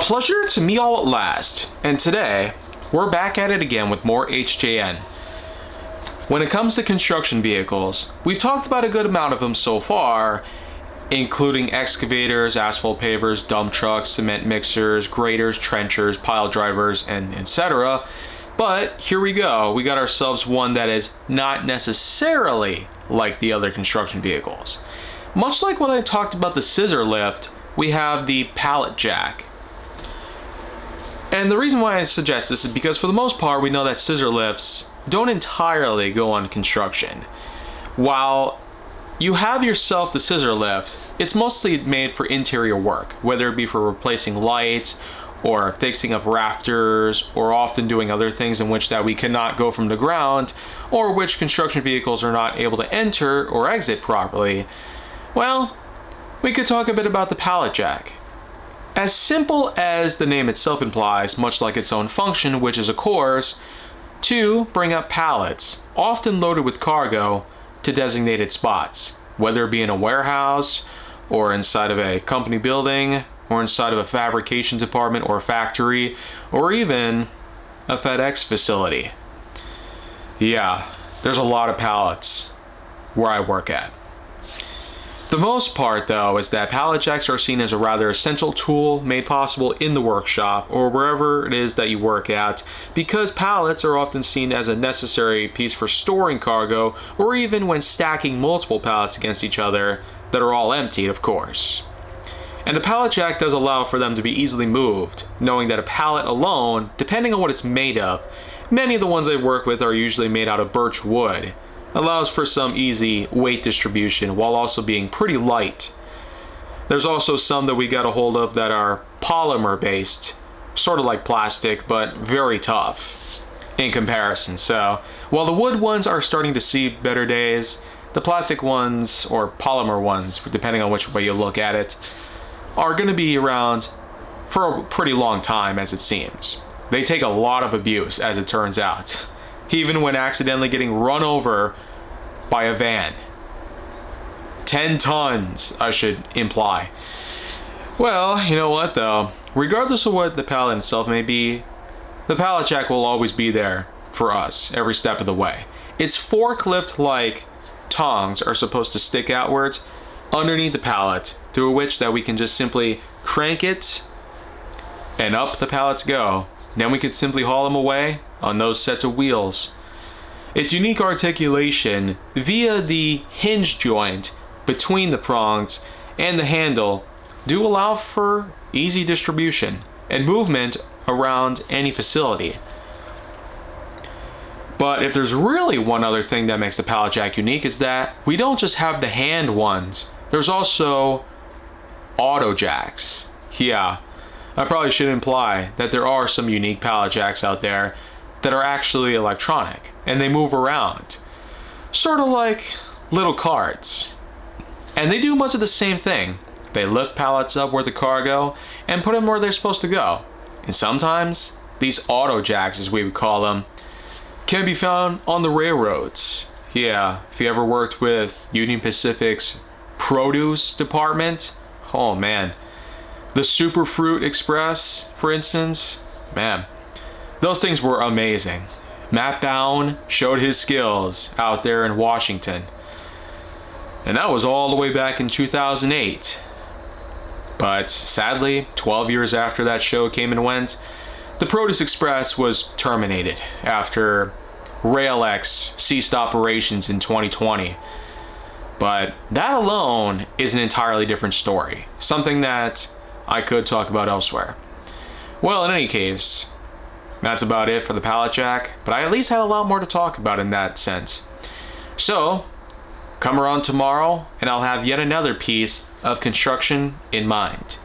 pleasure to meet all at last, and today we're back at it again with more HJN. When it comes to construction vehicles, we've talked about a good amount of them so far, including excavators, asphalt pavers, dump trucks, cement mixers, graders, trenchers, pile drivers, and etc. But here we go, we got ourselves one that is not necessarily like the other construction vehicles. Much like when I talked about the scissor lift, we have the pallet jack. And the reason why I suggest this is because for the most part we know that scissor lifts don't entirely go on construction. While you have yourself the scissor lift, it's mostly made for interior work, whether it be for replacing lights or fixing up rafters, or often doing other things in which that we cannot go from the ground, or which construction vehicles are not able to enter or exit properly. Well, we could talk a bit about the pallet jack. As simple as the name itself implies, much like its own function, which is of course to bring up pallets, often loaded with cargo, to designated spots, whether it be in a warehouse, or inside of a company building, or inside of a fabrication department or factory, or even a FedEx facility. Yeah, there's a lot of pallets where I work at. The most part though is that pallet jacks are seen as a rather essential tool made possible in the workshop or wherever it is that you work at, because pallets are often seen as a necessary piece for storing cargo, or even when stacking multiple pallets against each other that are all emptied, of course. And the pallet jack does allow for them to be easily moved, knowing that a pallet alone, depending on what it's made of, many of the ones I work with are usually made out of birch wood, allows for some easy weight distribution while also being pretty light. There's also some that we got a hold of that are polymer based, sort of like plastic, but very tough in comparison. So while the wood ones are starting to see better days, the plastic ones, or polymer ones, depending on which way you look at it, are going to be around for a pretty long time, as it seems. They take a lot of abuse, as it turns out, even when accidentally getting run over by a van. 10 tons, I should imply. Well, you know what though, regardless of what the pallet itself may be, the pallet jack will always be there for us every step of the way. Its forklift-like tongs are supposed to stick outwards underneath the pallet, through which that we can just simply crank it and up the pallets go. Then we can simply haul them away on those sets of wheels. Its unique articulation via the hinge joint between the prongs and the handle do allow for easy distribution and movement around any facility. But if there's really one other thing that makes the pallet jack unique, is that we don't just have the hand ones. There's also auto jacks. Yeah, I probably should imply that there are some unique pallet jacks out there that are actually electronic and they move around, sort of like little carts. And they do much of the same thing. They lift pallets up with the cargo and put them where they're supposed to go. And sometimes these auto jacks, as we would call them, can be found on the railroads. Yeah, if you ever worked with Union Pacific's produce department, oh man, the Superfruit Express, for instance, man, those things were amazing. Matt Bowen showed his skills out there in Washington, and that was all the way back in 2008. But sadly, 12 years after that show came and went, the Produce Express was terminated after RailX ceased operations in 2020. But that alone is an entirely different story, something that I could talk about elsewhere. Well, in any case, that's about it for the pallet jack, but I at least had a lot more to talk about in that sense. So, come around tomorrow and I'll have yet another piece of construction in mind.